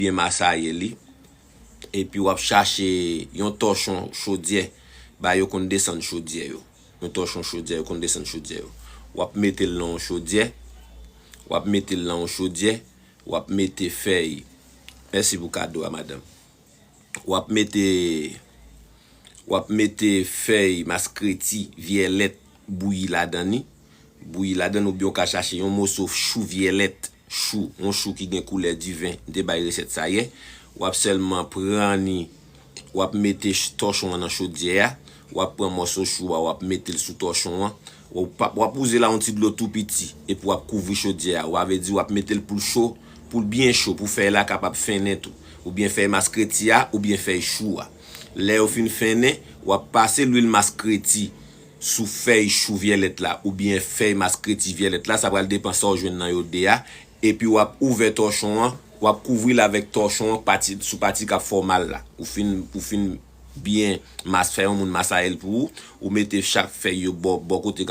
bien massaye li. Et puis wap chercher yon torchon chaudier, ba yo kon descend chaudier yo. Yon torchon chaudier yo kon descend chaudier yo. Wap mette l nan chaudier, wap mette l nan chaudier, wap mette feuille. Merci pour cadeau à madame. Wap mette feuille maskreti violette bouilli la dani. Bouilli la dan ou bien ka chercher yon morceau chou violette, chou, un chou qui gen couleur du vin, de bay recette ça y est. Wap seulement prendre wap mette torchon dans chaudière, wap prend morceau chou wap mette sous torchon, wap poser là un petit de l'eau tout petit et puis wap couvrir chaudière. Wap veut dire wap mette pour chaud, pour bien chaud pour faire là capable fin tout, ou bien faire maskreti ou bien faire chou. Là au fin fin wap passer l'huile maskreti sous feuille chou violette là ou bien feuille maskreti violette là, ça va dépendre ça joindre dans yo déa et puis wap ouvert torchon wap couvrir avec torchon parti sous parti ka formal là ou fin bien mas faire un moun massael pour ou mettez chaque feuille yo bon côté